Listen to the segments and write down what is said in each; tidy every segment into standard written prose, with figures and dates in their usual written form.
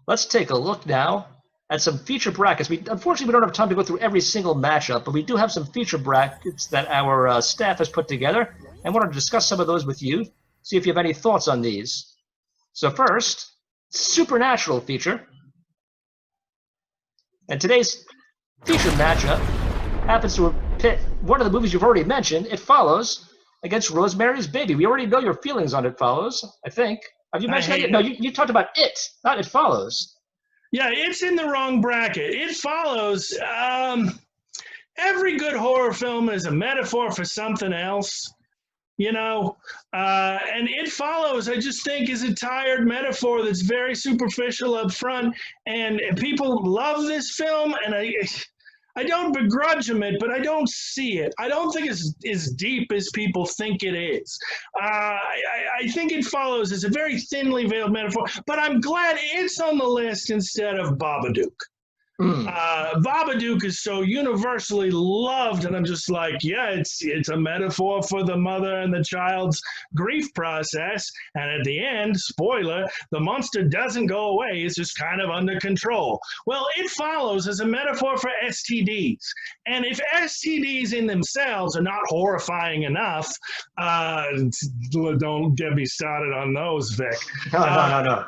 Let's take a look now at some feature brackets. Unfortunately, we don't have time to go through every single matchup, but we do have some feature brackets that our staff has put together, and wanted to discuss some of those with you, see if you have any thoughts on these. So first, Supernatural feature. And today's feature matchup happens to pit one of the movies you've already mentioned, It Follows, against Rosemary's Baby. We already know your feelings on It Follows, I think. Have you mentioned that yet? No, you talked about It, not It Follows. Yeah, it's in the wrong bracket. It Follows. Every good horror film is a metaphor for something else, and It Follows, I just think, is a tired metaphor that's very superficial up front, and people love this film, and I don't begrudge them it, but I don't see it. I don't think it's as deep as people think it is. I think It Follows is a very thinly veiled metaphor, but I'm glad it's on the list instead of Babadook. Babadook is so universally loved, and I'm just like, yeah, it's a metaphor for the mother and the child's grief process. And at the end, spoiler, the monster doesn't go away; it's just kind of under control. Well, It Follows as a metaphor for STDs, and if STDs in themselves are not horrifying enough, don't get me started on those, Vic. No.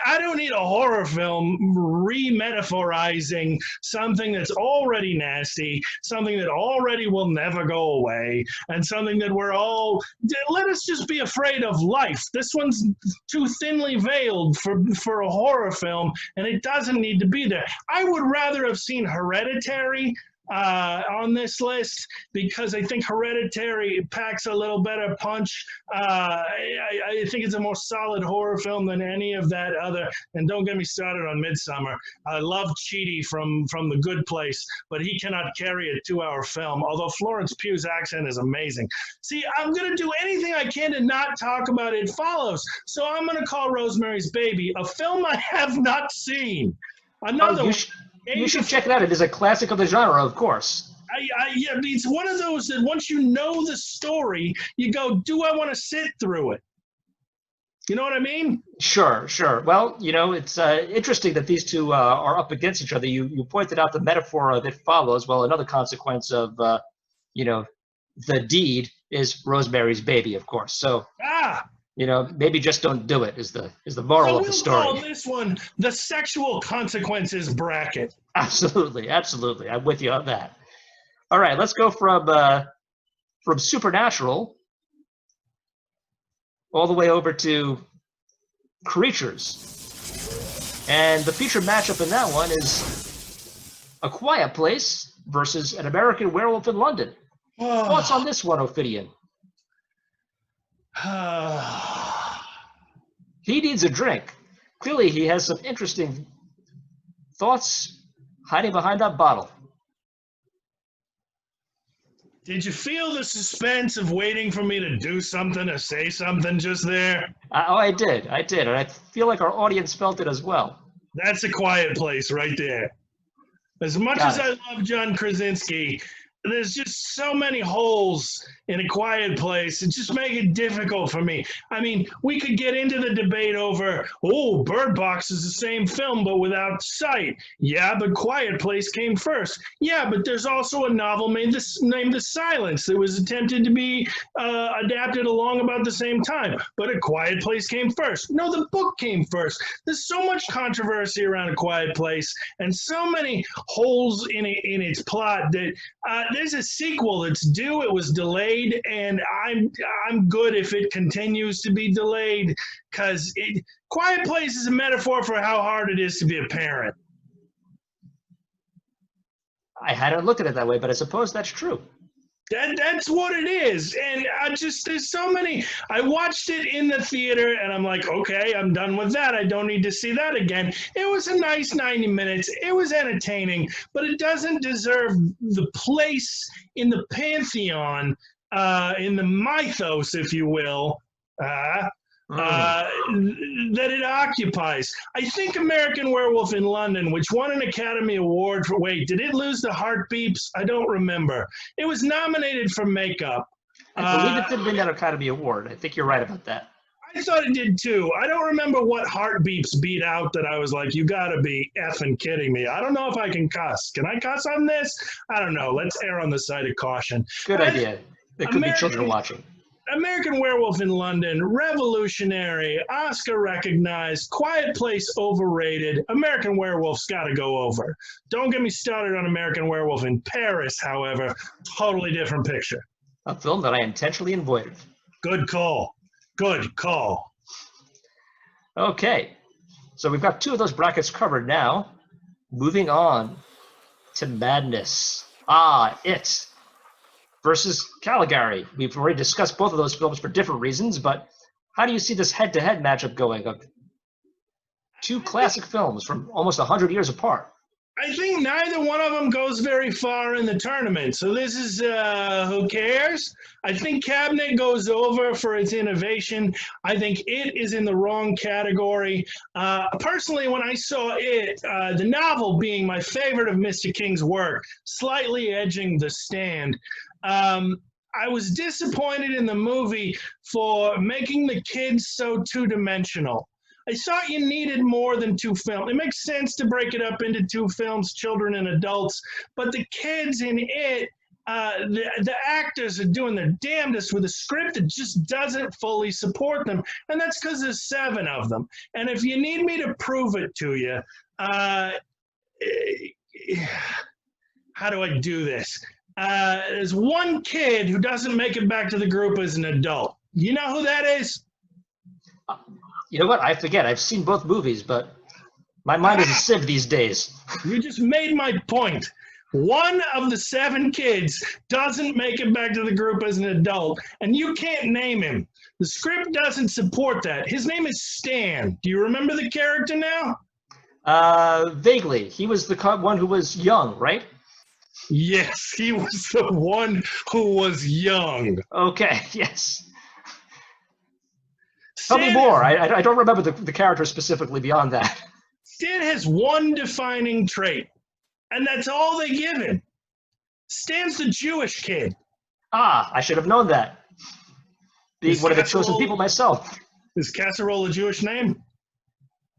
I don't need a horror film re-metaphorizing something that's already nasty, something that already will never go away, and something that let us just be afraid of life. This one's too thinly veiled for a horror film, and it doesn't need to be there. I would rather have seen Hereditary on this list, because I think Hereditary packs a little better punch. I think it's a more solid horror film than any of that other. And don't get me started on Midsummer. I love Chidi from The Good Place, but he cannot carry a 2-hour film, although Florence Pugh's accent is amazing. See, I'm going to do anything I can to not talk about It Follows. So I'm going to call Rosemary's Baby a film I have not seen. Another You should check it out. It is a classic of the genre, of course. Yeah, it's one of those that once you know the story, you go, do I want to sit through it? You know what I mean? Sure. Well, it's interesting that these two are up against each other. You pointed out the metaphor of It Follows. Well, another consequence of, the deed is Rosemary's Baby, of course. So, maybe just don't do it is the moral of the story. We'll call this one the sexual consequences bracket. Absolutely. I'm with you on that. All right, let's go from Supernatural all the way over to Creatures. And the feature matchup in that one is A Quiet Place versus An American Werewolf in London. Thoughts on this one, Ophidian? He needs a drink. Clearly, he has some interesting thoughts hiding behind that bottle. Did you feel the suspense of waiting for me to do something or say something just there? I did. And I feel like our audience felt it as well. That's A Quiet Place right there. As much as I love John Krasinski, there's just so many holes in A Quiet Place. It just makes it difficult for me. I mean, we could get into the debate over, Bird Box is the same film, but without sight. Yeah, but Quiet Place came first. Yeah, but there's also a novel named The Silence that was attempted to be adapted along about the same time. But A Quiet Place came first. No, the book came first. There's so much controversy around A Quiet Place and so many holes in its plot that there's a sequel that's due. It was delayed, and I'm good if it continues to be delayed, because Quiet Place is a metaphor for how hard it is to be a parent. I hadn't looked at it that way, but I suppose that's true. That's what it is. And there's so many. I watched it in the theater and I'm like, okay, I'm done with that. I don't need to see that again. It was a nice 90 minutes. It was entertaining, but it doesn't deserve the place in the pantheon, in the mythos, if you will, that it occupies. I think American Werewolf in London, which won an Academy Award for, did it lose the Heartbeeps? I don't remember. It was nominated for makeup. I believe it did win that Academy Award. I think you're right about that. I thought it did too. I don't remember what heartbeats beat out that I was like, you gotta be effing kidding me. I don't know if I can cuss. Can I cuss on this? I don't know. Let's err on the side of caution. Good idea. There could be children American, watching. American Werewolf in London, revolutionary, Oscar recognized, Quiet Place overrated. American Werewolf's gotta go over. Don't get me started on American Werewolf in Paris, however. Totally different picture. A film that I intentionally avoided. Good call. Good call. Okay, so we've got two of those brackets covered now. Moving on to Madness. It versus Caligari. We've already discussed both of those films for different reasons, but how do you see this head-to-head matchup going of two classic films from almost 100 years apart? I think neither one of them goes very far in the tournament. So this is who cares? I think Cabinet goes over for its innovation. I think It is in the wrong category. Personally, when I saw It, the novel being my favorite of Mr. King's work, slightly edging The Stand, I was disappointed in the movie for making the kids so two-dimensional. I thought you needed more than two films. It makes sense to break it up into two films, children and adults, but the kids in It, the actors are doing their damnedest with a script that just doesn't fully support them, and that's because there's 7 of them. And if you need me to prove it to you, how do I do this? There's one kid who doesn't make it back to the group as an adult. You know who that is? You know what? I forget. I've seen both movies, but my mind is a sieve these days. You just made my point. One of the 7 kids doesn't make it back to the group as an adult, and you can't name him. The script doesn't support that. His name is Stan. Do you remember the character now? Vaguely. He was the one who was young, right? Yes, he was the one who was young. Okay, yes. Tell me more. I don't remember the character specifically beyond that. Stan has one defining trait, and that's all they give him. Stan's the Jewish kid. I should have known that. Being one of the chosen people myself. Is Casserole a Jewish name?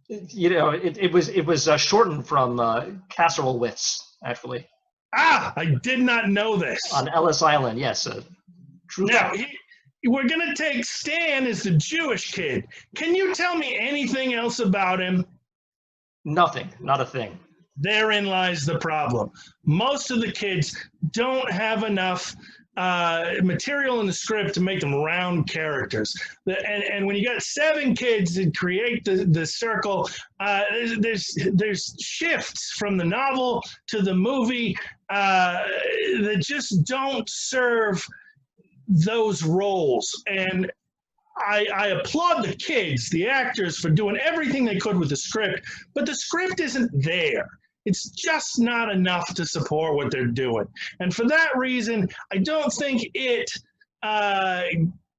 You know, it was shortened from Casserole Wits, actually. I did not know this. On Ellis Island, yes. True. Now, we're going to take Stan as the Jewish kid. Can you tell me anything else about him? Nothing. Not a thing. Therein lies the problem. Most of the kids don't have enough material in the script to make them round characters. And when you got 7 kids that create the circle, there's shifts from the novel to the movie that just don't serve those roles. And I applaud the kids, the actors, for doing everything they could with the script, but the script isn't there. It's just not enough to support what they're doing. And for that reason, I don't think it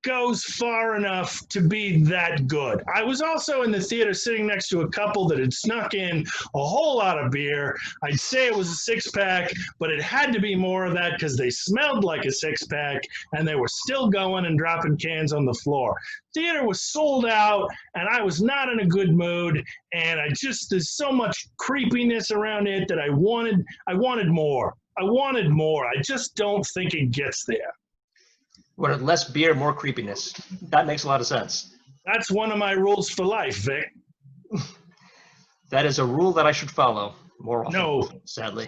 goes far enough to be that good. I was also in the theater sitting next to a couple that had snuck in a whole lot of beer. I'd say it was a 6-pack, but it had to be more of that because they smelled like a 6-pack and they were still going and dropping cans on the floor. Theater was sold out and I was not in a good mood, and there's so much creepiness around it that I wanted more. I just don't think it gets there. Wanted less beer, more creepiness. That makes a lot of sense. That's one of my rules for life, Vic. That is a rule that I should follow more often, No. sadly.